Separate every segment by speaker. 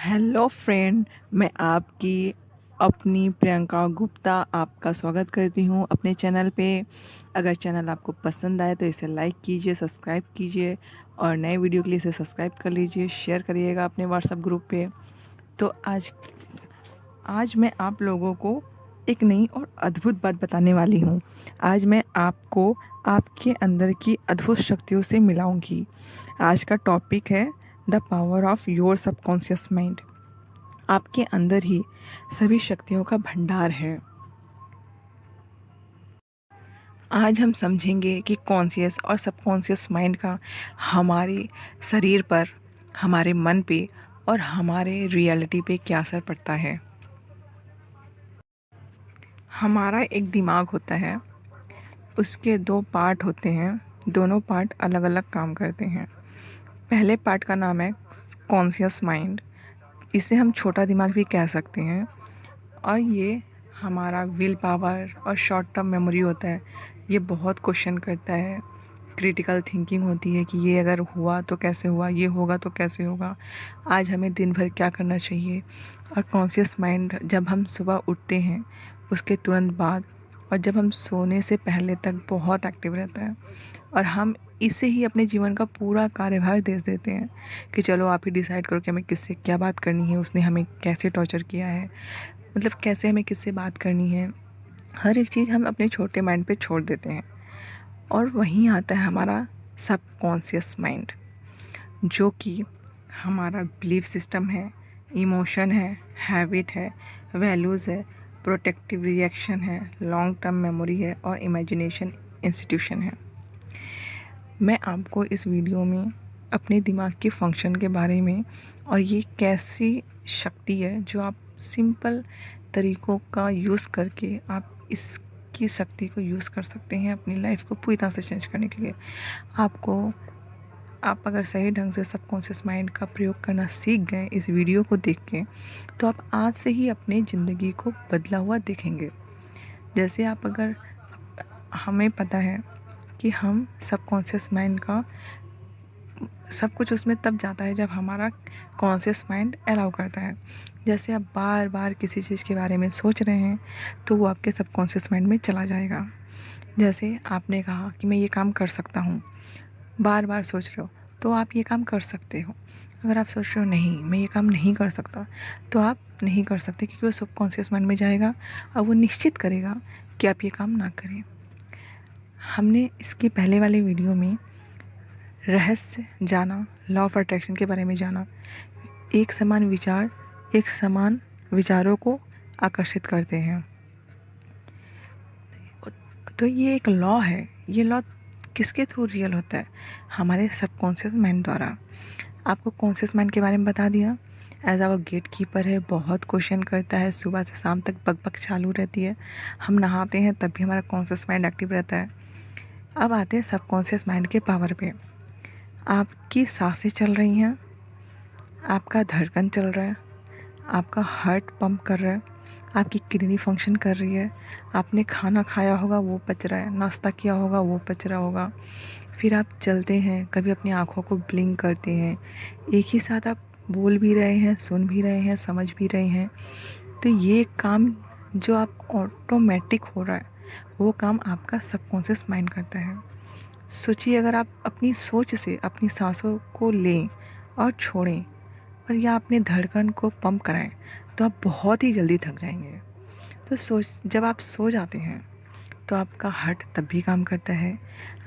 Speaker 1: Hello friend, मैं आपकी अपनी प्रियंका गुप्ता आपका स्वागत करती हूँ अपने चैनल पे। अगर चैनल आपको पसंद आए तो इसे लाइक कीजिए, सब्सक्राइब कीजिए और नए वीडियो के लिए इसे सब्सक्राइब कर लीजिए, शेयर करिएगा अपने व्हाट्सएप ग्रुप पे। तो आज मैं आप लोगों को एक नई और अद्भुत बात बताने वाली हूँ। आज मैं आपको आपके अंदर की अद्भुत शक्तियों से मिलाऊंगी। आज का टॉपिक है the power of your subconscious mind. आपके अंदर ही सभी शक्तियों का भंडार है। आज हम समझेंगे कि कॉन्शियस और सबकॉन्शियस माइंड का हमारे शरीर पर, हमारे मन पे और हमारे रियलिटी पे क्या असर पड़ता है। हमारा एक दिमाग होता है, उसके दो पार्ट होते हैं, दोनों पार्ट अलग अलग काम करते हैं। पहले पार्ट का नाम है कॉन्शियस माइंड, इसे हम छोटा दिमाग भी कह सकते हैं। और ये हमारा विल पावर और शॉर्ट टर्म मेमोरी होता है। ये बहुत क्वेश्चन करता है, क्रिटिकल थिंकिंग होती है कि ये अगर हुआ तो कैसे हुआ, ये होगा तो कैसे होगा, आज हमें दिन भर क्या करना चाहिए। और कॉन्शियस माइंड जब हम सुबह उठते हैं उसके तुरंत बाद और जब हम सोने से पहले तक बहुत एक्टिव रहता है। और हम इसे ही अपने जीवन का पूरा कार्यभार दे देते हैं कि चलो आप ही डिसाइड करो कि हमें किससे क्या बात करनी है, उसने हमें कैसे टॉर्चर किया है, मतलब कैसे हमें किससे बात करनी है। हर एक चीज़ हम अपने छोटे माइंड पे छोड़ देते हैं। और वहीं आता है हमारा सबकॉन्शियस माइंड, जो कि हमारा बिलीफ सिस्टम है, इमोशन है, हैबिट है, वैल्यूज़ है, प्रोटेक्टिव रिएक्शन है, लॉन्ग टर्म मेमोरी है और इमेजिनेशन इंस्टीट्यूशन है। मैं आपको इस वीडियो में अपने दिमाग के फंक्शन के बारे में और ये कैसी शक्ति है जो आप सिंपल तरीक़ों का यूज़ करके आप इसकी शक्ति को यूज़ कर सकते हैं अपनी लाइफ को पूरी तरह से चेंज करने के लिए। आप अगर सही ढंग से सबकॉन्शियस माइंड का प्रयोग करना सीख गए इस वीडियो को देख के, तो आप आज से ही अपनी ज़िंदगी को बदला हुआ देखेंगे। जैसे आप अगर, हमें पता है कि हम सबकॉन्शियस माइंड का सब कुछ उसमें तब जाता है जब हमारा कॉन्शियस माइंड अलाउ करता है। जैसे आप बार बार किसी चीज़ के बारे में सोच रहे हैं तो वो आपके सबकॉन्शियस माइंड में चला जाएगा। जैसे आपने कहा कि मैं ये काम कर सकता हूँ, बार बार सोच रहे हो तो आप ये काम कर सकते हो। अगर आप सोच रहे हो नहीं मैं ये काम नहीं कर सकता, तो आप नहीं कर सकते, क्योंकि वो सबकॉन्शियस माइंड में जाएगा और वो निश्चित करेगा कि आप ये काम ना करें। हमने इसके पहले वाले वीडियो में रहस्य जाना, लॉ ऑफ अट्रैक्शन के बारे में जाना। एक समान विचार एक समान विचारों को आकर्षित करते हैं। तो ये एक लॉ है। ये लॉ किसके थ्रू रियल होता है? हमारे सबकॉन्शियस माइंड द्वारा। आपको कॉन्शियस माइंड के बारे में बता दिया। एज आ वो गेट कीपर है, बहुत क्वेश्चन करता है, सुबह से शाम तक बक चालू रहती है। हम नहाते हैं तब भी हमारा कॉन्शियस माइंड एक्टिव रहता है। अब आते हैं सबकॉन्शियस माइंड के पावर पे। आपकी सांसें चल रही हैं, आपका धड़कन चल रहा है, आपका हार्ट पंप कर रहा है, आपकी किडनी फंक्शन कर रही है, आपने खाना खाया होगा वो पच रहा है, नाश्ता किया होगा वो पच रहा होगा। फिर आप चलते हैं, कभी अपनी आँखों को ब्लिंक करते हैं, एक ही साथ आप बोल भी रहे हैं, सुन भी रहे हैं, समझ भी रहे हैं। तो ये काम जो आप ऑटोमेटिक हो रहा है वो काम आपका सबकॉन्शियस माइंड करता है। सोचिए, अगर आप अपनी सोच से अपनी सांसों को लें और छोड़ें और या अपने धड़कन को पंप कराएं तो आप बहुत ही जल्दी थक जाएंगे। तो जब आप सो जाते हैं तो आपका हार्ट तब भी काम करता है,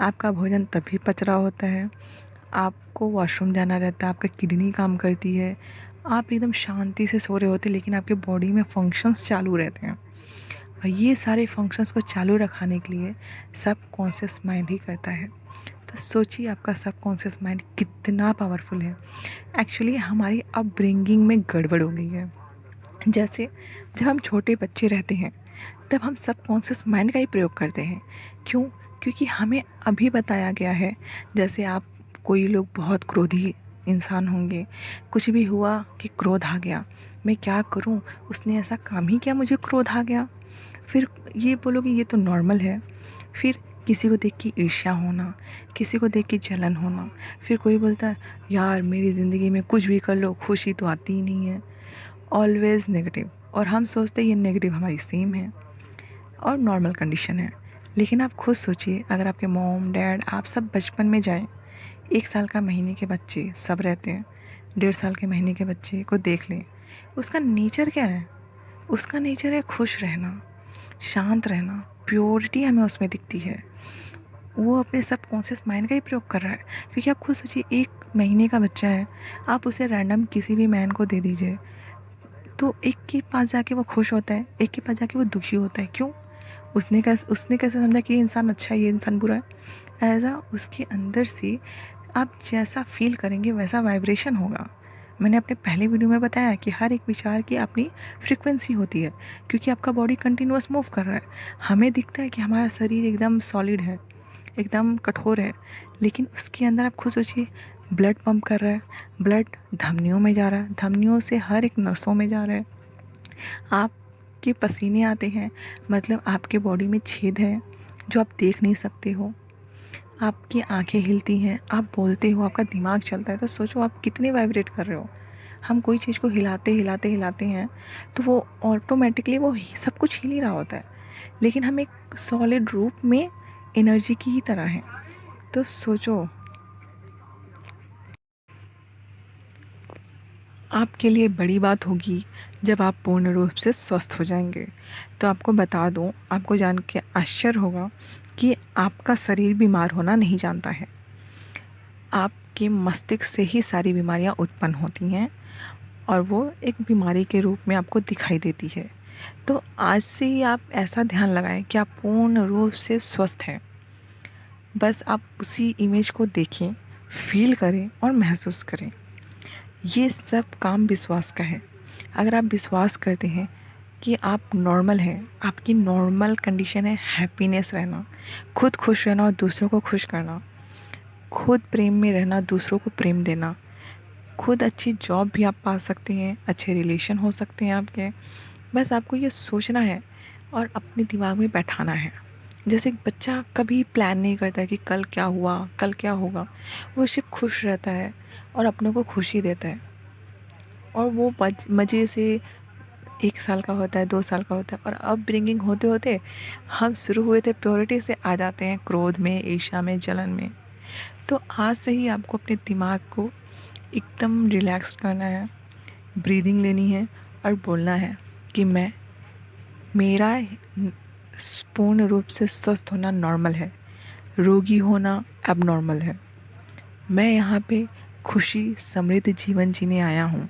Speaker 1: आपका भोजन तब भी पच रहा होता है, आपको वॉशरूम जाना रहता है, आपका किडनी काम करती है, आप एकदम शांति से सो रहे होते हैं लेकिन आपके बॉडी में फंक्शंस चालू रहते हैं। और ये सारे फंक्शंस को चालू रखाने के लिए सबकॉन्शियस माइंड ही करता है। तो सोचिए आपका सबकॉन्शियस माइंड कितना पावरफुल है। एक्चुअली हमारी अपब्रिंगिंग में गड़बड़ हो गई है। जैसे जब हम छोटे बच्चे रहते हैं तब हम सबकॉन्शियस माइंड का ही प्रयोग करते हैं। क्यों? क्योंकि हमें अभी बताया गया है, जैसे आप, कोई लोग बहुत क्रोधी इंसान होंगे, कुछ भी हुआ कि क्रोध आ गया, मैं क्या करूं, उसने ऐसा काम ही किया मुझे क्रोध आ गया। फिर ये बोलोगे ये तो नॉर्मल है। फिर किसी को देख के ईर्ष्या होना, किसी को देख के जलन होना। फिर कोई बोलता है यार मेरी ज़िंदगी में कुछ भी कर लो खुशी तो आती ही नहीं है। Always negative. और हम सोचते हैं ये नेगेटिव हमारी सेम है और नॉर्मल कंडीशन है। लेकिन आप खुद सोचिए, अगर आपके मॉम डैड आप सब बचपन में जाएं, 1 साल का महीने के बच्चे सब रहते हैं, 1.5 साल के महीने के बच्चे को देख लें, उसका नेचर क्या है? उसका नेचर है खुश रहना, शांत रहना, प्योरिटी हमें उसमें दिखती है। वो अपने सबकॉन्शियस माइंड का ही प्रयोग कर रहा है। क्योंकि आप खुद सोचिए, 1 महीने का बच्चा है, आप उसे रैंडम किसी भी मैन को दे दीजिए तो एक के पास जाके वो खुश होता है, एक के पास जाके वो दुखी होता है। क्यों? उसने कैसे समझा कि ये इंसान अच्छा है, ये इंसान बुरा है? एज उसके अंदर से आप जैसा फील करेंगे वैसा वाइब्रेशन होगा। मैंने अपने पहले वीडियो में बताया कि हर एक विचार की अपनी फ्रीक्वेंसी होती है। क्योंकि आपका बॉडी कंटिन्यूअस मूव कर रहा है। हमें दिखता है कि हमारा शरीर एकदम सॉलिड है, एकदम कठोर है, लेकिन उसके अंदर आप खुद सोचिए, ब्लड पंप कर रहा है, ब्लड धमनियों में जा रहा है, धमनियों से हर एक नसों में जा रहा है। आपके पसीने आते हैं, मतलब आपके बॉडी में छेद है जो आप देख नहीं सकते हो। आपकी आंखें हिलती हैं, आप बोलते हो, आपका दिमाग चलता है। तो सोचो आप कितने वाइब्रेट कर रहे हो। हम कोई चीज़ को हिलाते हिलाते हिलाते हैं तो वो ऑटोमेटिकली वो सब कुछ हिल ही रहा होता है, लेकिन हम एक सॉलिड रूप में एनर्जी की ही तरह हैं। तो सोचो, आपके लिए बड़ी बात होगी जब आप पूर्ण रूप से स्वस्थ हो जाएंगे। तो आपको बता दूं, आपको जान के आश्चर्य होगा कि आपका शरीर बीमार होना नहीं जानता है। आपके मस्तिष्क से ही सारी बीमारियां उत्पन्न होती हैं और वो एक बीमारी के रूप में आपको दिखाई देती है। तो आज से ही आप ऐसा ध्यान लगाएं कि आप पूर्ण रूप से स्वस्थ हैं। बस आप उसी इमेज को देखें, फील करें और महसूस करें। ये सब काम विश्वास का है। अगर आप विश्वास करते हैं कि आप नॉर्मल हैं, आपकी नॉर्मल कंडीशन है हैप्पीनेस रहना, खुद खुश रहना और दूसरों को खुश करना, खुद प्रेम में रहना, दूसरों को प्रेम देना, खुद अच्छी जॉब भी आप पा सकते हैं, अच्छे रिलेशन हो सकते हैं आपके। बस आपको ये सोचना है और अपने दिमाग में बैठाना है। जैसे एक बच्चा कभी प्लान नहीं करता है कि कल क्या हुआ, कल क्या होगा। वो सिर्फ खुश रहता है और अपनों को खुशी देता है, और वो मज़े से 1 साल का होता है, 2 साल का होता है, और अब ब्रिंगिंग होते होते हम शुरू हुए थे प्योरिटी से, आ जाते हैं क्रोध में, ईर्ष्या में, जलन में। तो आज से ही आपको अपने दिमाग को एकदम रिलैक्स करना है, ब्रीदिंग लेनी है और बोलना है कि मेरा पूर्ण रूप से स्वस्थ होना नॉर्मल है, रोगी होना अब नॉर्मल है। मैं यहाँ पे खुशी समृद्ध जीवन जीने आया हूँ।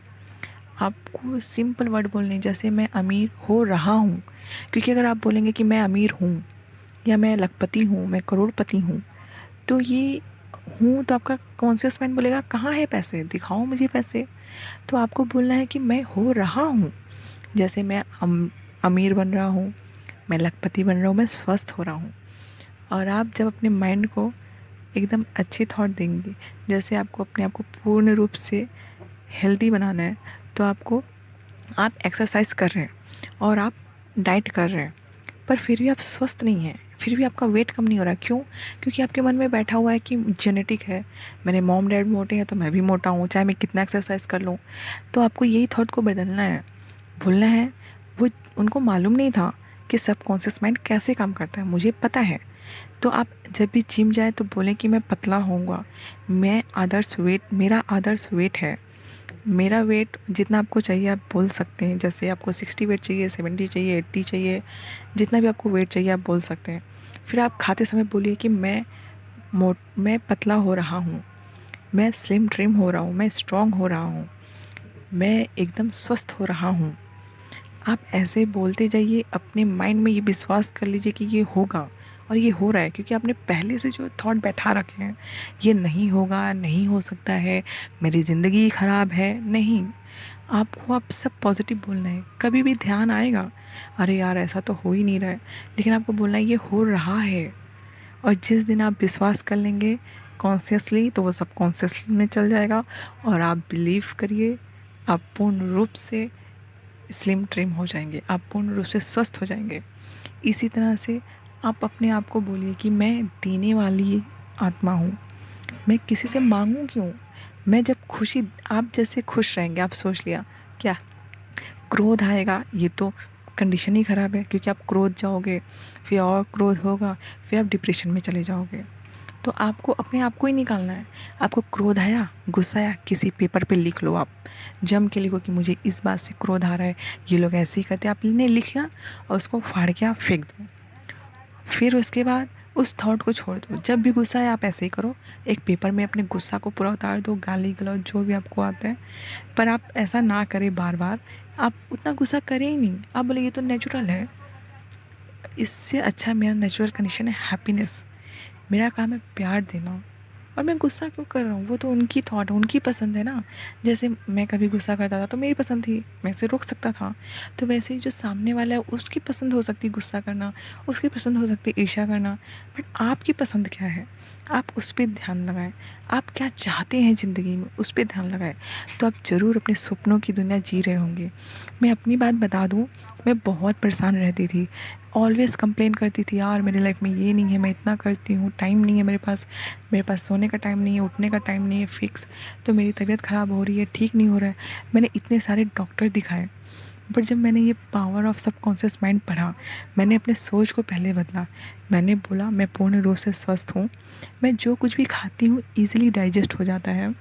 Speaker 1: आपको सिंपल वर्ड बोलने, जैसे मैं अमीर हो रहा हूँ। क्योंकि अगर आप बोलेंगे कि मैं अमीर हूँ या मैं लखपति हूँ, मैं करोड़पति हूँ, तो ये हूँ तो आपका कॉन्शियस माइंड बोलेगा कहाँ है पैसे, दिखाओ मुझे पैसे। तो आपको बोलना है कि मैं हो रहा हूँ। जैसे मैं अमीर बन रहा हूँ, मैं लखपति बन रहा हूँ, मैं स्वस्थ हो रहा हूँ। और आप जब अपने माइंड को एकदम अच्छे थॉट देंगे, जैसे आपको अपने आप को पूर्ण रूप से हेल्दी बनाना है, तो आप एक्सरसाइज कर रहे हैं और आप डाइट कर रहे हैं, पर फिर भी आप स्वस्थ नहीं हैं, फिर भी आपका वेट कम नहीं हो रहा। क्यों? क्योंकि आपके मन में बैठा हुआ है कि जेनेटिक है, मेरे मॉम डैड मोटे हैं तो मैं भी मोटा हूँ, चाहे मैं कितना एक्सरसाइज कर लूँ। तो आपको यही थॉट को बदलना है, भूलना है। वो उनको मालूम नहीं था कि सबकॉन्शियस माइंड कैसे काम करता है, मुझे पता है। तो आप जब भी जिम जाए तो बोलें कि मैं पतला होऊंगा, मेरा आदर्श वेट है। मेरा वेट जितना आपको चाहिए आप बोल सकते हैं। जैसे आपको 60 वेट चाहिए, 70 चाहिए, 80 चाहिए, जितना भी आपको वेट चाहिए आप बोल सकते हैं। फिर आप खाते समय बोलिए कि मैं पतला हो रहा हूँ, मैं स्लिम ट्रिम हो रहा हूँ, मैं स्ट्रॉन्ग हो रहा हूँ, मैं एकदम स्वस्थ हो रहा हूँ। आप ऐसे बोलते जाइए, अपने माइंड में ये विश्वास कर लीजिए कि ये होगा, और ये हो रहा है। क्योंकि आपने पहले से जो थॉट बैठा रखे हैं, ये नहीं होगा, नहीं हो सकता है, मेरी ज़िंदगी ख़राब है, नहीं। आपको अब सब पॉजिटिव बोलना है। कभी भी ध्यान आएगा, अरे यार ऐसा तो हो ही नहीं रहा है, लेकिन आपको बोलना है ये हो रहा है। और जिस दिन आप विश्वास कर लेंगे कॉन्शियसली, तो वो सब कॉन्शियसली में चल जाएगा, और आप बिलीव करिए, आप पूर्ण रूप से स्लिम ट्रिम हो जाएंगे, आप पूर्ण रूप से स्वस्थ हो जाएंगे। इसी तरह से आप अपने आप को बोलिए कि मैं देने वाली आत्मा हूँ, मैं किसी से मांगूँ क्यों। मैं जब खुशी, आप जैसे खुश रहेंगे, आप सोच लिया क्या, क्रोध आएगा, ये तो कंडीशन ही ख़राब है, क्योंकि आप क्रोध जाओगे, फिर और क्रोध होगा, फिर आप डिप्रेशन में चले जाओगे। तो आपको अपने आप को ही निकालना है। आपको क्रोध आया, गुस्सा आया, किसी पेपर पे लिख लो, आप जम के लिखो कि मुझे इस बात से क्रोध आ रहा है, ये लोग ऐसे ही करते हैं, आपने लिखा और उसको फाड़ के आप फेंक दो। फिर उसके बाद उस थॉट को छोड़ दो। जब भी गुस्सा है आप ऐसे ही करो, एक पेपर में अपने गुस्सा को पूरा उतार दो, गाली गलौज जो भी आपको आता है। पर आप ऐसा ना करें बार बार, आप उतना गुस्सा करें ही नहीं, आप बोले ये तो नेचुरल है। इससे अच्छा मेरा नेचुरल कंडीशन है हैप्पीनेस। मेरा काम है प्यार देना, और मैं गुस्सा क्यों कर रहा हूँ, वो तो उनकी थॉट है, उनकी पसंद है ना। जैसे मैं कभी गुस्सा करता था तो मेरी पसंद थी, मैं इसे रोक सकता था। तो वैसे ही जो सामने वाला है उसकी पसंद हो सकती है गुस्सा करना, उसकी पसंद हो सकती है ईर्ष्या करना, बट आपकी पसंद क्या है, आप उस पर ध्यान लगाएं। आप क्या चाहते हैं ज़िंदगी में, उस पर ध्यान लगाएं, तो आप ज़रूर अपने सपनों की दुनिया जी रहे होंगे। मैं अपनी बात बता दूँ, मैं बहुत परेशान रहती थी, ऑलवेज़ कंप्लेन करती थी, यार मेरी लाइफ में ये नहीं है, मैं इतना करती हूँ, टाइम नहीं है मेरे पास सोने का टाइम नहीं है, उठने का टाइम नहीं है फिक्स, तो मेरी तबीयत ख़राब हो रही है, ठीक नहीं हो रहा है। मैंने इतने सारे डॉक्टर दिखाए, बट जब मैंने ये पावर ऑफ सबकॉन्शियस माइंड पढ़ा, मैंने अपने सोच को पहले बदला। मैंने बोला मैं पूर्ण रूप से स्वस्थ हूँ, मैं जो कुछ भी खाती हूँ ईज़िली डाइजेस्ट हो जाता है,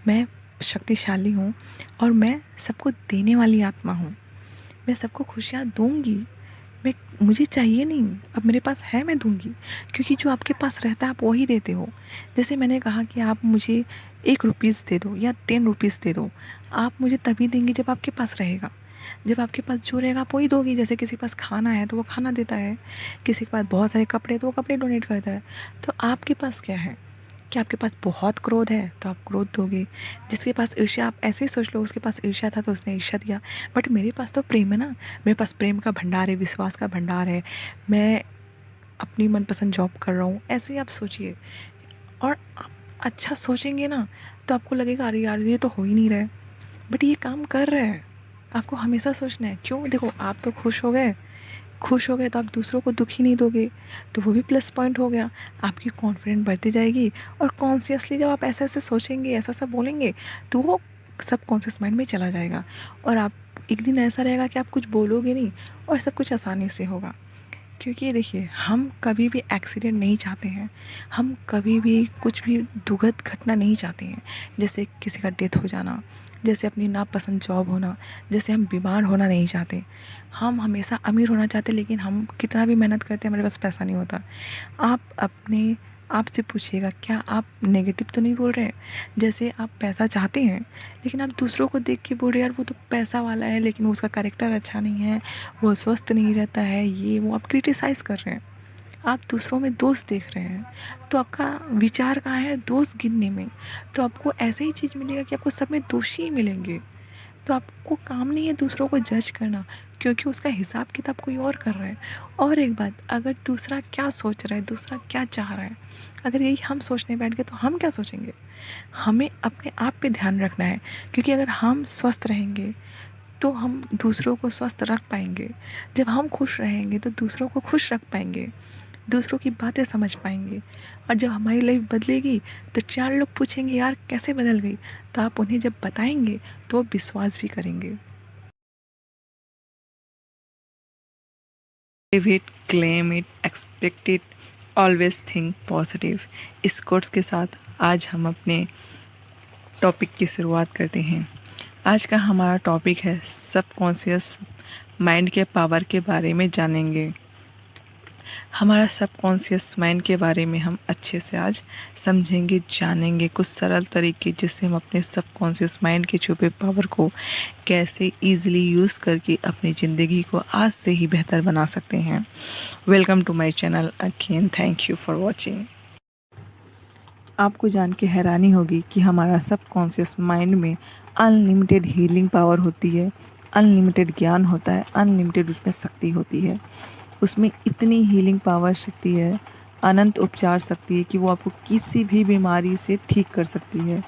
Speaker 1: मैं शक्तिशाली हूँ, और मैं सबको देने वाली आत्मा हूँ, मैं सबको खुशियाँ दूँगी। मैं, मुझे चाहिए नहीं, अब मेरे पास है मैं दूँगी, क्योंकि जो आपके पास रहता है आप वही देते हो। जैसे मैंने कहा कि आप मुझे 1 रुपीज़ दे दो या 10 रुपीज़ दे दो, आप मुझे तभी देंगे जब आपके पास रहेगा। जब आपके पास जो रहेगा आप वही दोगी। जैसे किसी के पास खाना है तो वो खाना देता है, किसी के पास बहुत सारे कपड़े तो वो कपड़े डोनेट करता है। तो आपके पास क्या है, कि आपके पास बहुत क्रोध है तो आप क्रोध दोगे। जिसके पास ईर्ष्या, आप ऐसे ही सोच लो उसके पास ईर्ष्या था तो उसने ईर्ष्या दिया, बट मेरे पास तो प्रेम है ना, मेरे पास प्रेम का भंडार है, विश्वास का भंडार है, मैं अपनी मनपसंद जॉब कर रहा हूँ। ऐसे ही आप सोचिए, और आप अच्छा सोचेंगे ना तो आपको लगेगा अरे यार ये तो हो ही नहीं रहा है, बट ये काम कर रहा है। आपको हमेशा सोचना है, क्यों, देखो आप तो खुश हो गए तो आप दूसरों को दुखी नहीं दोगे, तो वो भी प्लस पॉइंट हो गया। आपकी कॉन्फिडेंस बढ़ती जाएगी, और कॉन्शियसली जब आप ऐसा ऐसे सोचेंगे, ऐसा ऐसा बोलेंगे, तो वो सब कॉन्शियस माइंड में चला जाएगा, और आप एक दिन ऐसा रहेगा कि आप कुछ बोलोगे नहीं और सब कुछ आसानी से होगा। क्योंकि देखिए, हम कभी भी एक्सीडेंट नहीं चाहते हैं, हम कभी भी कुछ भी दुखद घटना नहीं चाहते हैं, जैसे किसी का डेथ हो जाना, जैसे अपनी नापसंद जॉब होना, जैसे हम बीमार होना नहीं चाहते। हम हमेशा अमीर होना चाहते, लेकिन हम कितना भी मेहनत करते हैं हमारे पास पैसा नहीं होता। आप अपने आप से पूछिएगा, क्या आप नेगेटिव तो नहीं बोल रहे हैं। जैसे आप पैसा चाहते हैं, लेकिन आप दूसरों को देख के बोल रहे हैं यार वो तो पैसा वाला है लेकिन उसका कैरेक्टर अच्छा नहीं है, वो स्वस्थ नहीं रहता है, ये वो आप क्रिटिसाइज़ कर रहे हैं, आप दूसरों में दोष देख रहे हैं। तो आपका विचार कहाँ है, दोष गिनने में। तो आपको ऐसे ही चीज़ मिलेगा कि आपको सब में दोषी ही मिलेंगे। तो आपको काम नहीं है दूसरों को जज करना, क्योंकि उसका हिसाब किताब कोई और कर रहा है। और एक बात, अगर दूसरा क्या सोच रहा है, दूसरा क्या चाह रहा है, अगर यही हम सोचने बैठ गए तो हम क्या सोचेंगे। हमें अपने आप पे ध्यान रखना है, क्योंकि अगर हम स्वस्थ रहेंगे तो हम दूसरों को स्वस्थ रख पाएंगे। जब हम खुश रहेंगे तो दूसरों को खुश रख पाएंगे, दूसरों की बातें समझ पाएंगे। और जब हमारी लाइफ बदलेगी तो 4 लोग पूछेंगे यार कैसे बदल गई, तो आप उन्हें जब बताएंगे तो वो विश्वास भी करेंगे। Live it, claim it, expect it, always think positive. इस कोर्स के साथ आज हम अपने टॉपिक की शुरुआत करते हैं। आज का हमारा टॉपिक है सबकॉन्शियस माइंड के पावर के बारे में जानेंगे। हमारा सबकॉन्शियस माइंड के बारे में हम अच्छे से आज समझेंगे, जानेंगे कुछ सरल तरीके जिससे हम अपने सबकॉन्शियस माइंड के छुपे पावर को कैसे इजीली यूज़ करके अपनी ज़िंदगी को आज से ही बेहतर बना सकते हैं। Welcome to my channel again, thank you for watching. आपको जान के हैरानी होगी कि हमारा सबकॉन्शियस माइंड में अनलिमिटेड हीलिंग पावर होती है, अनलिमिटेड ज्ञान होता है, अनलिमिटेड उसमें शक्ति होती है। उसमें इतनी हीलिंग पावर शक्ति है, अनंत उपचार शक्ति है कि वो आपको किसी भी बीमारी से ठीक कर सकती है।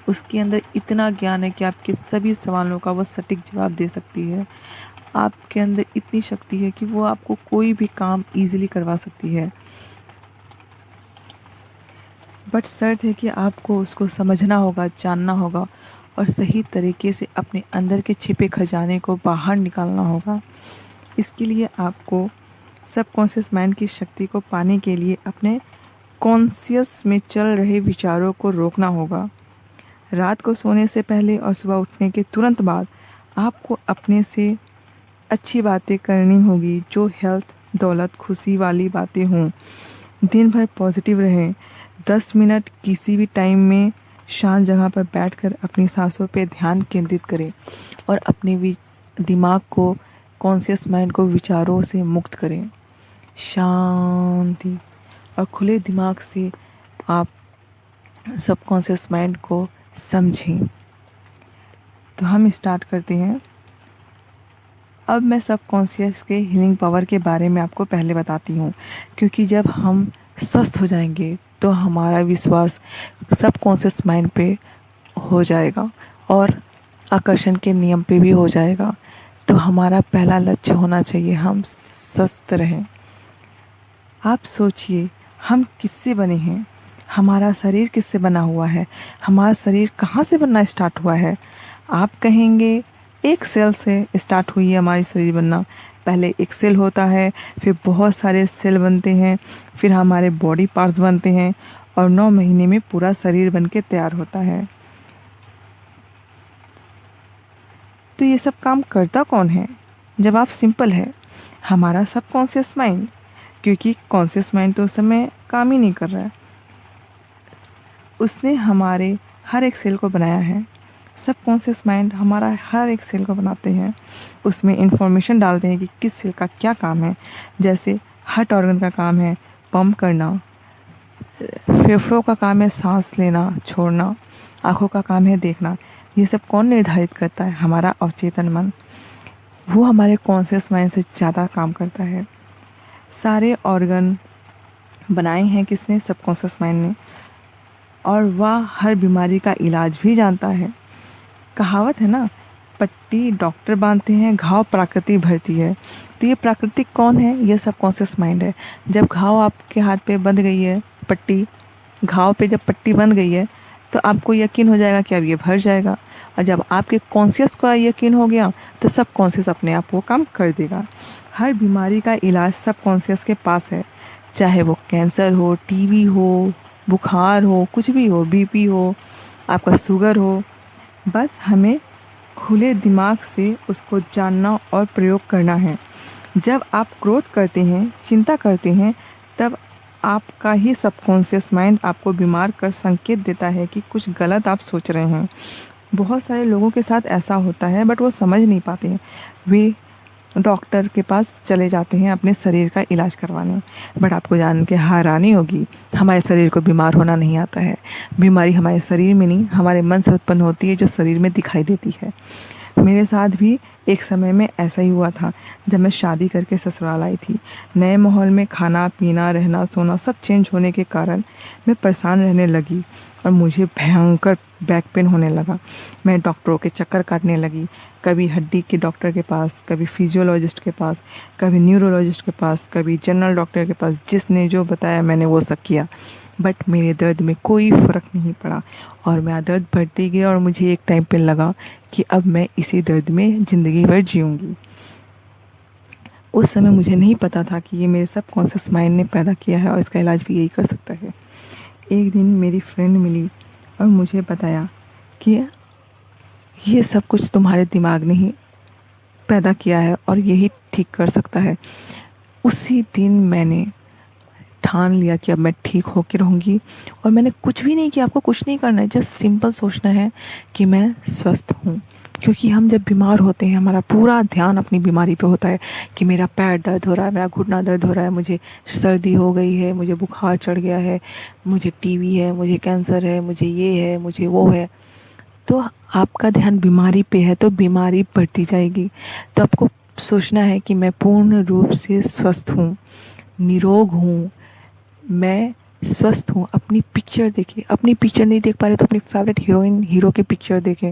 Speaker 1: उसके अंदर इतना ज्ञान है कि आपके सभी सवालों का वो सटीक जवाब दे सकती है। आपके अंदर इतनी शक्ति है कि वो आपको कोई भी काम ईज़िली करवा सकती है, बट शर्त है कि आपको उसको समझना होगा, जानना होगा और सही तरीके से अपने अंदर के छिपे खजाने को बाहर निकालना होगा। इसके लिए आपको सबकॉन्शियस माइंड की शक्ति को पाने के लिए अपने कॉन्शियस में चल रहे विचारों को रोकना होगा। रात को सोने से पहले और सुबह उठने के तुरंत बाद आपको अपने से अच्छी बातें करनी होगी, जो हेल्थ, दौलत, खुशी वाली बातें हों। दिन भर पॉजिटिव रहें। 10 मिनट किसी भी टाइम में शांत जगह पर बैठकर अपनी सांसों पे ध्यान केंद्रित करें और अपने दिमाग को, कॉन्शियस माइंड को विचारों से मुक्त करें। शांति और खुले दिमाग से आप सबकॉन्शियस माइंड को समझें। तो हम स्टार्ट करते हैं। अब मैं सबकॉन्शियस के हीलिंग पावर के बारे में आपको पहले बताती हूँ, क्योंकि जब हम स्वस्थ हो जाएंगे तो हमारा विश्वास सबकॉन्शियस माइंड पे हो जाएगा और आकर्षण के नियम पे भी हो जाएगा। तो हमारा पहला लक्ष्य होना चाहिए हम स्वस्थ रहें। आप सोचिए, हम किससे बने हैं? हमारा शरीर किससे बना हुआ है? हमारा शरीर कहाँ से बनना स्टार्ट हुआ है? आप कहेंगे एक सेल से स्टार्ट हुई है हमारी शरीर बनना। पहले एक सेल होता है, फिर बहुत सारे सेल बनते हैं, फिर हमारे बॉडी पार्ट्स बनते हैं और 9 महीने में पूरा शरीर बन के तैयार होता है। तो ये सब काम करता कौन है? जवाब सिंपल है, हमारा सबकॉन्शियस माइंड, क्योंकि कॉन्शियस माइंड तो उस समय काम ही नहीं कर रहा है। उसने हमारे हर एक सेल को बनाया है। सबकॉन्शियस माइंड हमारा हर एक सेल को बनाते हैं, उसमें इंफॉर्मेशन डालते हैं कि किस सेल का क्या काम है। जैसे हार्ट ऑर्गन का काम है पंप करना, फेफड़ों का काम है सांस लेना छोड़ना, आँखों का काम है देखना। ये सब कौन निर्धारित करता है? हमारा अवचेतन मन। वो हमारे कॉन्शियस माइंड से ज़्यादा काम करता है। सारे ऑर्गन बनाए हैं किसने? सबकॉन्शियस माइंड ने। और वह हर बीमारी का इलाज भी जानता है। कहावत है ना, पट्टी डॉक्टर बांधते हैं, घाव प्रकृति भरती है। तो ये प्राकृतिक कौन है? ये सबकॉन्शियस माइंड है। जब घाव आपके हाथ पे बंध गई है, पट्टी, घाव पे जब पट्टी बंध गई है तो आपको यकीन हो जाएगा कि अब ये भर जाएगा। और जब आपके कॉन्शियस को यकीन हो गया तो सब कॉन्शियस अपने आप वो काम कर देगा। हर बीमारी का इलाज सब कॉन्शियस के पास है, चाहे वो कैंसर हो, टीबी हो, बुखार हो, कुछ भी हो, बीपी हो, आपका शुगर हो। बस हमें खुले दिमाग से उसको जानना और प्रयोग करना है। जब आप क्रोध करते हैं, चिंता करते हैं, तब आपका ही सबकॉन्शियस माइंड आपको बीमार कर संकेत देता है कि कुछ गलत आप सोच रहे हैं। बहुत सारे लोगों के साथ ऐसा होता है, बट वो समझ नहीं पाते हैं। वे डॉक्टर के पास चले जाते हैं अपने शरीर का इलाज करवाने, बट आपको जान के हैरानी होगी, हमारे शरीर को बीमार होना नहीं आता है। बीमारी हमारे शरीर में नहीं, हमारे मन से उत्पन्न होती है, जो शरीर में दिखाई देती है। मेरे साथ भी एक समय में ऐसा ही हुआ था, जब मैं शादी करके ससुराल आई थी। नए माहौल में खाना पीना, रहना सोना सब चेंज होने के कारण मैं परेशान रहने लगी और मुझे भयंकर बैक पेन होने लगा। मैं डॉक्टरों के चक्कर काटने लगी, कभी हड्डी के डॉक्टर के पास, कभी फिजियोलॉजिस्ट के पास, कभी न्यूरोलॉजिस्ट के पास, कभी जनरल डॉक्टर के पास। जिसने जो बताया मैंने वो सब किया, बट मेरे दर्द में कोई फ़र्क नहीं पड़ा और मेरा दर्द बढ़ती गया और मुझे एक टाइम पे लगा कि अब मैं इसी दर्द में ज़िंदगी भर जीऊँगी। उस समय मुझे नहीं पता था कि ये मेरे सबकॉन्शियस माइंड ने पैदा किया है और इसका इलाज भी यही कर सकता है। एक दिन मेरी फ्रेंड मिली और मुझे बताया कि ये सब कुछ तुम्हारे दिमाग ने ही पैदा किया है और यही ठीक कर सकता है। उसी दिन मैंने ठान लिया कि अब मैं ठीक होकर रहूँगी और मैंने कुछ भी नहीं किया। आपको कुछ नहीं करना है, जस्ट सिंपल सोचना है कि मैं स्वस्थ हूँ। क्योंकि हम जब बीमार होते हैं, हमारा पूरा ध्यान अपनी बीमारी पे होता है कि मेरा पैर दर्द हो रहा है, मेरा घुटना दर्द हो रहा है, मुझे सर्दी हो गई है, मुझे बुखार चढ़ गया है, मुझे टीबी है, मुझे कैंसर है, मुझे ये है, मुझे वो है। तो आपका ध्यान बीमारी पे है तो बीमारी बढ़ती जाएगी। तो आपको सोचना है कि मैं पूर्ण रूप से स्वस्थ हूँ, निरोग हूँ, मैं स्वस्थ हों, अपनी पिक्चर देखें, अपनी पिक्चर नहीं देख पा रहे तो अपनी फेवरेट हीरोइन हीरो की पिक्चर देखें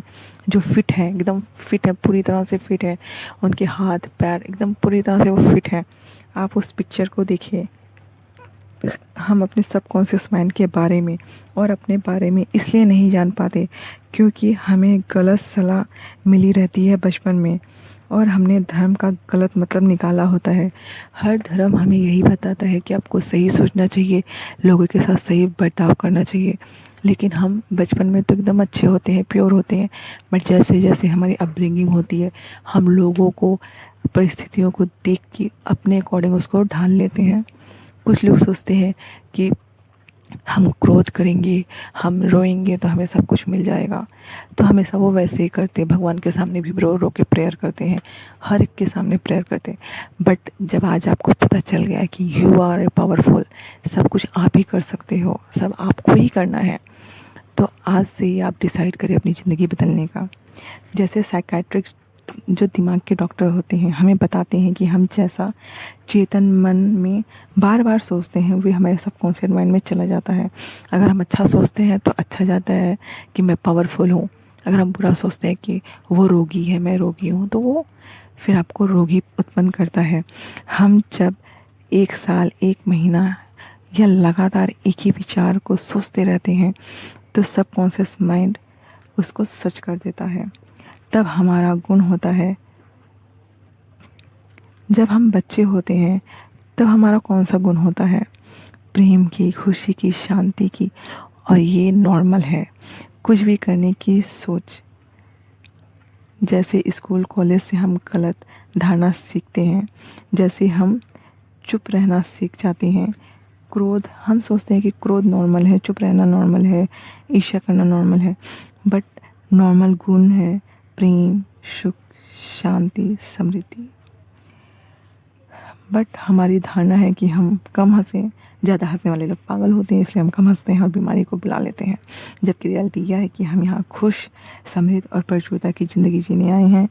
Speaker 1: जो फिट है, एकदम फिट है, पूरी तरह से फिट है, उनके हाथ पैर एकदम पूरी तरह से वो फिट है, आप उस पिक्चर को देखिए। हम अपने सबकॉन्शियस माइंड के बारे में और अपने बारे में इसलिए नहीं जान पाते क्योंकि हमें गलत सलाह मिली रहती है बचपन में और हमने धर्म का गलत मतलब निकाला होता है। हर धर्म हमें यही बताता है कि आपको सही सोचना चाहिए, लोगों के साथ सही बर्ताव करना चाहिए, लेकिन हम बचपन में तो एकदम अच्छे होते हैं, प्योर होते हैं, बट जैसे जैसे हमारी अपब्रिंगिंग होती है हम लोगों को, परिस्थितियों को देख के अपने अकॉर्डिंग उसको ढाल लेते हैं। कुछ लोग सोचते हैं कि हम क्रोध करेंगे, हम रोएंगे तो हमें सब कुछ मिल जाएगा, तो हमेशा वो वैसे ही करते हैं, भगवान के सामने भी रो रो के प्रेयर करते हैं, हर एक के सामने प्रेयर करते हैं। बट जब आज आपको पता चल गया है कि यू आर ए पावरफुल, सब कुछ आप ही कर सकते हो, सब आपको ही करना है, तो आज से ही आप डिसाइड करें अपनी ज़िंदगी बदलने का। जैसे साइकाट्रिस्ट जो दिमाग के डॉक्टर होते हैं हमें बताते हैं कि हम जैसा चेतन मन में बार बार सोचते हैं वो हमारे सबकॉन्शियस माइंड में चला जाता है। अगर हम अच्छा सोचते हैं तो अच्छा जाता है कि मैं पावरफुल हूँ, अगर हम बुरा सोचते हैं कि वो रोगी है मैं रोगी हूँ तो वो फिर आपको रोगी उत्पन्न करता है। हम जब 1 साल 1 महीना या लगातार एक ही विचार को सोचते रहते हैं तो सबकॉन्शियस माइंड उसको सच कर देता है। तब हमारा गुण होता है, जब हम बच्चे होते हैं तब हमारा कौन सा गुण होता है, प्रेम की, खुशी की, शांति की, और ये नॉर्मल है। कुछ भी करने की सोच, जैसे स्कूल कॉलेज से हम गलत धारणा सीखते हैं, जैसे हम चुप रहना सीख जाते हैं। क्रोध, हम सोचते हैं कि क्रोध नॉर्मल है, चुप रहना नॉर्मल है, ईर्ष्या करना नॉर्मल है, बट नॉर्मल गुण है प्रेम, सुख, शांति, समृद्धि। बट हमारी धारणा है कि हम कम हंसें, ज़्यादा हंसने वाले लोग पागल होते हैं, इसलिए हम कम हंसते हैं और बीमारी को बुला लेते हैं। जबकि रियलिटी यह है कि हम यहाँ खुश, समृद्ध और प्रचुरता की ज़िंदगी जीने आए हैं,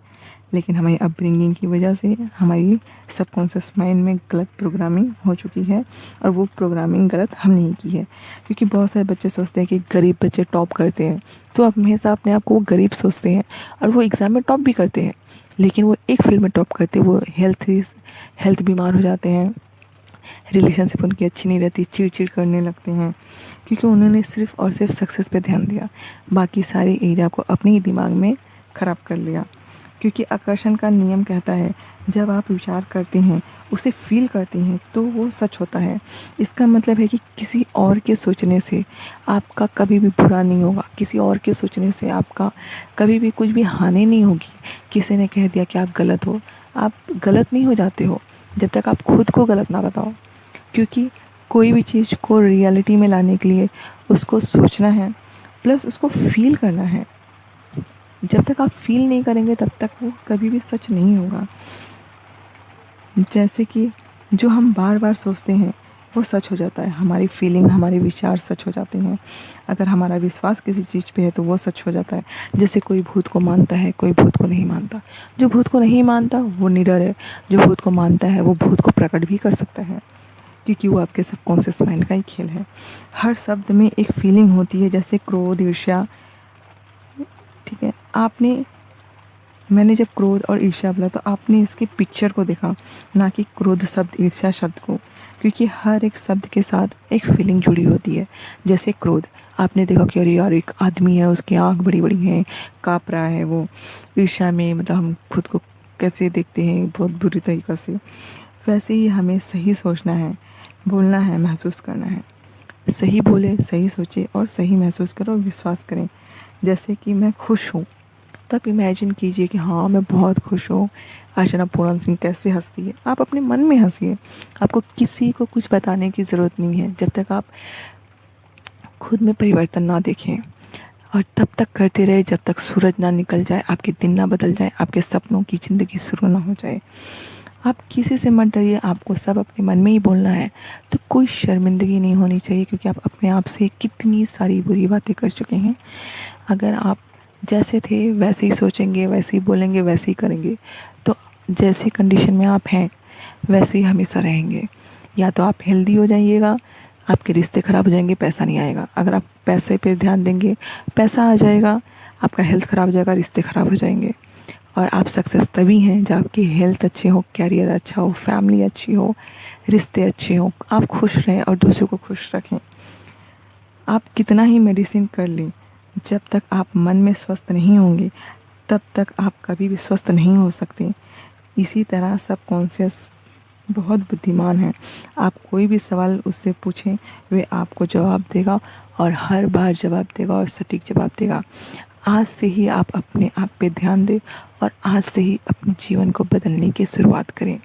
Speaker 1: लेकिन हमारी अपब्रिंगिंग की वजह से हमारी सबकॉन्शियस माइंड में गलत प्रोग्रामिंग हो चुकी है और वो प्रोग्रामिंग गलत हमने ही की है। क्योंकि बहुत सारे बच्चे सोचते हैं कि गरीब बच्चे टॉप करते हैं तो आप हमेशा अपने आप को गरीब सोचते हैं और वो एग्ज़ाम में टॉप भी करते हैं, लेकिन वो एक फील्ड में टॉप करते हैं, वो हेल्थ बीमार हो जाते हैं, रिलेशनशिप उनकी अच्छी नहीं रहती, चिड़चिड़ करने लगते हैं, क्योंकि उन्होंने सिर्फ और सिर्फ सक्सेस पे ध्यान दिया, बाकी सारी एरिया को अपने ही दिमाग में ख़राब कर लिया। क्योंकि आकर्षण का नियम कहता है जब आप विचार करते हैं, उसे फील करते हैं तो वो सच होता है। इसका मतलब है कि किसी और के सोचने से आपका कभी भी बुरा नहीं होगा, किसी और के सोचने से आपका कभी भी कुछ भी हानि नहीं होगी। किसी ने कह दिया कि आप गलत हो, आप गलत नहीं हो जाते हो जब तक आप खुद को गलत ना बताओ। क्योंकि कोई भी चीज़ को रियलिटी में लाने के लिए उसको सोचना है प्लस उसको फील करना है। जब तक आप फील नहीं करेंगे तब तक वो कभी भी सच नहीं होगा। जैसे कि जो हम बार बार सोचते हैं वो सच हो जाता है, हमारी फीलिंग, हमारे विचार सच हो जाते हैं। अगर हमारा विश्वास किसी चीज़ पे है तो वो सच हो जाता है। जैसे कोई भूत को मानता है, कोई भूत को नहीं मानता। जो भूत को नहीं मानता वो निडर है, जो भूत को मानता है वो भूत को प्रकट भी कर सकता है, क्योंकि वो आपके सबकॉन्शियस माइंड का ही खेल है। हर शब्द में एक फीलिंग होती है, जैसे क्रोध, ईर्ष्या, ठीक है। मैंने जब क्रोध और ईर्ष्या बोला तो आपने इसकी पिक्चर को देखा, ना कि क्रोध शब्द, ईर्ष्या शब्द को, क्योंकि हर एक शब्द के साथ एक फीलिंग जुड़ी होती है। जैसे क्रोध, आपने देखा कि अरे यार एक आदमी है, उसकी आँख बड़ी बड़ी हैं, काँप रहा है वो। ईर्ष्या में मतलब हम खुद को कैसे देखते हैं बहुत बुरी तरीक़ा से। वैसे ही हमें सही सोचना है, बोलना है, महसूस करना है। सही बोले, सही सोचे और सही महसूस करो और विश्वास करें। जैसे कि मैं खुश हूँ, तब इमेजिन कीजिए कि हाँ मैं बहुत खुश हूँ। अर्चना पूरन सिंह कैसे हंसती है, आप अपने मन में हंसिए। आपको किसी को कुछ बताने की ज़रूरत नहीं है जब तक आप खुद में परिवर्तन ना देखें, और तब तक करते रहे जब तक सूरज ना निकल जाए, आपके दिन ना बदल जाए, आपके सपनों की ज़िंदगी शुरू ना हो जाए। आप किसी से मत डरिए, आपको सब अपने मन में ही बोलना है, तो कोई शर्मिंदगी नहीं होनी चाहिए, क्योंकि आप अपने आप से कितनी सारी बुरी बातें कर चुके हैं। अगर आप जैसे थे वैसे ही सोचेंगे, वैसे ही बोलेंगे, वैसे ही करेंगे, तो जैसी कंडीशन में आप हैं वैसे ही हमेशा रहेंगे। या तो आप हेल्दी हो जाइएगा आपके रिश्ते ख़राब हो जाएंगे, पैसा नहीं आएगा। अगर आप पैसे पे ध्यान देंगे, पैसा आ जाएगा। आपका हेल्थ ख़राब हो जाएगा, रिश्ते ख़राब हो जाएंगे। और आप सक्सेस तभी हैं जब आपकी हेल्थ अच्छी हो, कैरियर अच्छा हो, फैमिली अच्छी हो, रिश्ते अच्छे हो, आप खुश रहें और दूसरों को खुश रखें। आप कितना ही मेडिसिन कर लें, जब तक आप मन में स्वस्थ नहीं होंगे तब तक आप कभी भी स्वस्थ नहीं हो सकते। इसी तरह सबकॉन्शियस बहुत बुद्धिमान है। आप कोई भी सवाल उससे पूछें, वे आपको जवाब देगा और हर बार जवाब देगा और सटीक जवाब देगा। आज से ही आप अपने आप पे ध्यान दें और आज से ही अपने जीवन को बदलने की शुरुआत करें।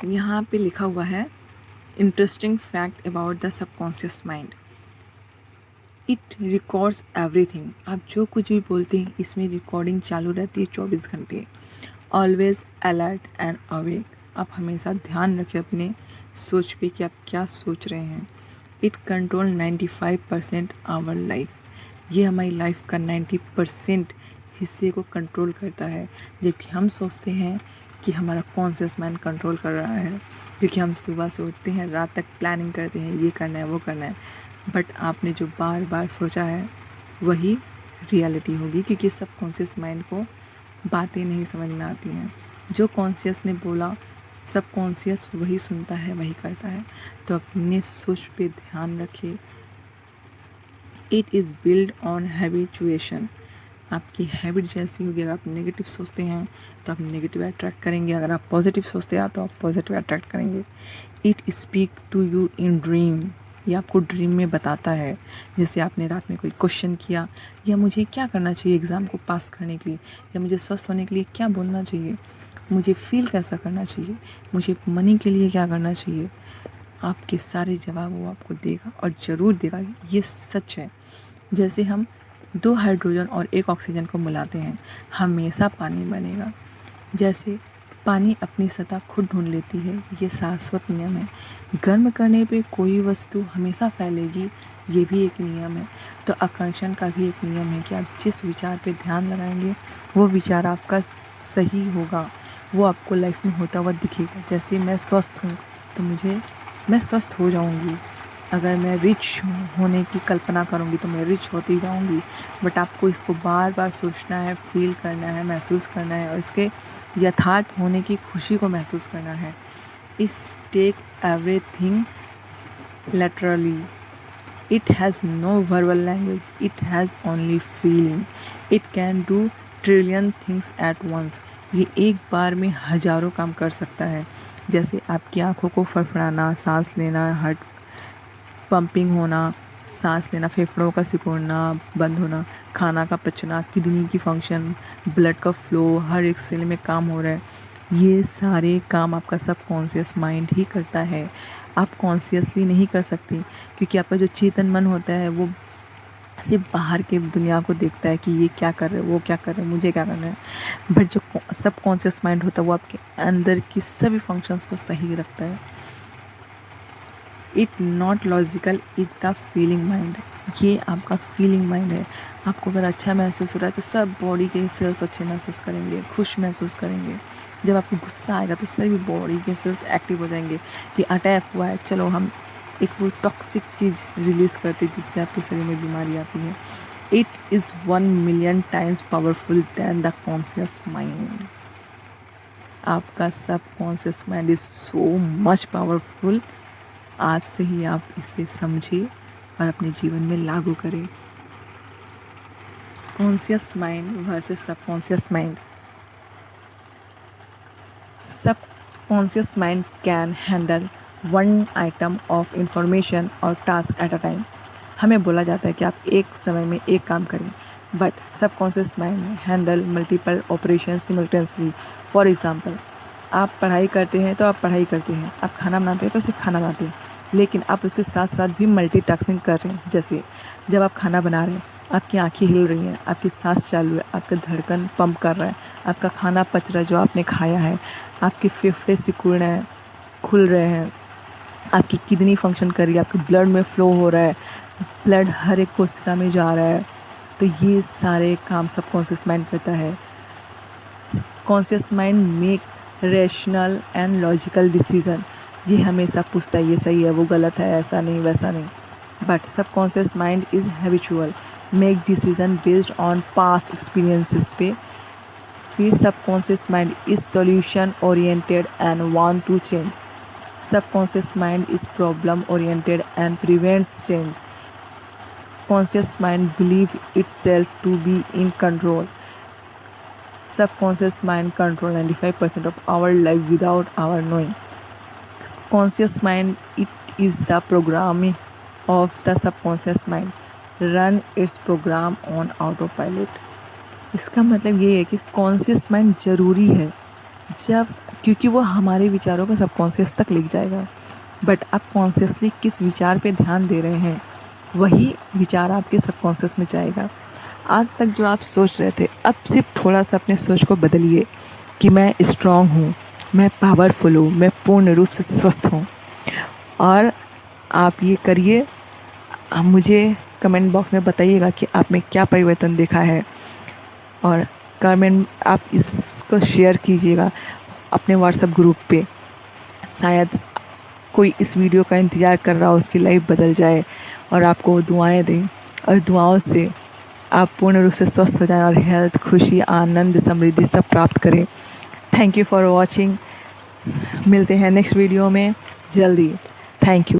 Speaker 1: यहाँ पे लिखा हुआ है interesting fact about the subconscious mind. It records everything. आप जो कुछ भी बोलते हैं इसमें रिकॉर्डिंग चालू रहती है 24 घंटे। Always alert and awake. आप हमेशा ध्यान रखें अपने सोच पे कि आप क्या सोच रहे हैं। It control 95% our life. ये हमारी लाइफ का 90% हिस्से को कंट्रोल करता है। जबकि हम सोचते हैं कि हमारा कॉन्शियस माइंड कंट्रोल कर रहा है, क्योंकि हम सुबह से उठते हैं, रात तक प्लानिंग करते हैं, ये करना है वो करना है। बट आपने जो बार बार सोचा है वही रियलिटी होगी, क्योंकि सबकॉन्शियस माइंड को बातें नहीं समझ में आती हैं। जो कॉन्शियस ने बोला सबकॉन्शियस वही सुनता है, वही करता है। तो अपने सोच पे ध्यान रखिए। It is build on habituation. आपकी हैबिट जैसी होगी, अगर आप नेगेटिव सोचते हैं तो आप नेगेटिव अट्रैक्ट करेंगे, अगर आप पॉजिटिव सोचते हैं तो आप पॉजिटिव अट्रैक्ट करेंगे। It speak to you in dream. ये आपको ड्रीम में बताता है। जैसे आपने रात में कोई क्वेश्चन किया, या मुझे क्या करना चाहिए एग्ज़ाम को पास करने के लिए, या मुझे स्वस्थ होने के लिए क्या बोलना चाहिए, मुझे फील कैसा करना चाहिए, मुझे मनी के लिए क्या करना चाहिए, आपके सारे जवाब वो आपको देगा और ज़रूर देगा। ये सच है। जैसे हम 2 हाइड्रोजन और 1 ऑक्सीजन को मिलाते हैं, हमेशा पानी बनेगा। जैसे पानी अपनी सतह खुद ढूंढ लेती है, ये शाश्वत नियम है। गर्म करने पे कोई वस्तु हमेशा फैलेगी, ये भी एक नियम है। तो आकर्षण का भी एक नियम है कि आप जिस विचार पे ध्यान लगाएंगे वो विचार आपका सही होगा, वो आपको लाइफ में होता हुआ दिखेगा। जैसे मैं स्वस्थ हूँ तो मैं स्वस्थ हो जाऊँगी। अगर मैं रिच होने की कल्पना करूँगी तो मैं रिच होती जाऊँगी। बट आपको इसको बार बार सोचना है, फील करना है, महसूस करना है और इसके यथार्थ होने की खुशी को महसूस करना है। इस take everything literally. It has no verbal language, it has only feeling. It can do trillion things at once. ये एक बार में हज़ारों काम कर सकता है। जैसे आपकी आँखों को फड़फड़ाना, सांस लेना, हार्ट पंपिंग होना, सांस लेना, फेफड़ों का सिकुड़ना, बंद होना, खाना का पचना, किडनी की फंक्शन, ब्लड का फ्लो, हर एक सेल में काम हो रहा है। ये सारे काम आपका सबकॉन्शियस माइंड ही करता है। आप कॉन्शियसली नहीं कर सकते, क्योंकि आपका जो चेतन मन होता है वो सिर्फ बाहर के दुनिया को देखता है कि ये क्या कर रहे हैं, वो क्या कर रहे हैं, मुझे क्या करना है। बट जो सबकॉन्शियस माइंड होता है वो आपके अंदर की सभी फंक्शंस को सही रखता है। It not logical, is the feeling mind. ये आपका फीलिंग माइंड है। आपको अगर अच्छा महसूस हो रहा है तो सब बॉडी के सेल्स अच्छे महसूस करेंगे, खुश महसूस करेंगे। जब आपको गुस्सा आएगा तो सभी बॉडी के सेल्स एक्टिव हो जाएंगे कि अटैक हुआ है, चलो हम एक वो टॉक्सिक चीज़ रिलीज़ करते हैं जिससे आपके शरीर में बीमारी आती है। It is 1,000,000 times powerful then the conscious mind. आपका सब conscious mind is so much powerful. आज से ही आप इसे समझिए और अपने जीवन में लागू करें। Conscious mind versus subconscious mind. Subconscious mind can handle 1 item of information और टास्क एट अ टाइम। हमें बोला जाता है कि आप एक समय में एक काम करें, but subconscious mind handle multiple operation simultaneously. For example, आप पढ़ाई करते हैं तो आप पढ़ाई करते हैं, आप खाना बनाते हैं तो सिर्फ खाना बनाते हैं, लेकिन आप उसके साथ साथ भी मल्टीटास्किंग कर रहे हैं। जैसे जब आप खाना बना रहे हैं, आपकी आंखें हिल रही हैं, आपकी सांस चालू है, आपका धड़कन पंप कर रहा है, आपका खाना पच रहा है जो आपने खाया है, आपके फेफड़े सिकुड़ रहे हैं, खुल रहे हैं, आपकी किडनी फंक्शन कर रही है, आपके ब्लड में फ़्लो हो रहा है, ब्लड हर एक कोशिका में जा रहा है। तो ये सारे काम सबकॉन्शियस माइंड करता है। Conscious mind make rational and logical decision. ये हमेशा पूछता है ये सही है वो गलत है, ऐसा नहीं वैसा नहीं। But subconscious mind is habitual, make decision based on past experiences पे। फिर subconscious mind is solution oriented and want to change. Subconscious mind is problem oriented and prevents change. Conscious mind believe itself to be in control. Subconscious mind control 95% of our life without our knowing. Conscious mind, it is the programming of the subconscious mind. Run its program on autopilot. इसका मतलब ये है कि conscious mind ज़रूरी है जब, क्योंकि वो हमारे विचारों को सबकॉन्शियस तक ले जाएगा। बट आप कॉन्शियसली किस विचार पे ध्यान दे रहे हैं वही विचार आपके सबकॉन्शियस में जाएगा। आज तक जो आप सोच रहे थे, अब सिर्फ थोड़ा सा अपने सोच को बदलिए कि मैं स्ट्रांग हूँ, मैं पावरफुल हूँ, मैं पूर्ण रूप से स्वस्थ हूँ। और आप ये करिए। आप मुझे कमेंट बॉक्स में बताइएगा कि आप में क्या परिवर्तन देखा है, और कमेंट आप इसको शेयर कीजिएगा अपने व्हाट्सएप ग्रुप पे। शायद कोई इस वीडियो का इंतज़ार कर रहा हो, उसकी लाइफ बदल जाए और आपको दुआएं दें, और दुआओं से आप पूर्ण रूप से स्वस्थ हो जाएं और हेल्थ, खुशी, आनंद, समृद्धि सब प्राप्त करें। Thank you for watching. मिलते हैं नेक्स्ट वीडियो में जल्दी। Thank you.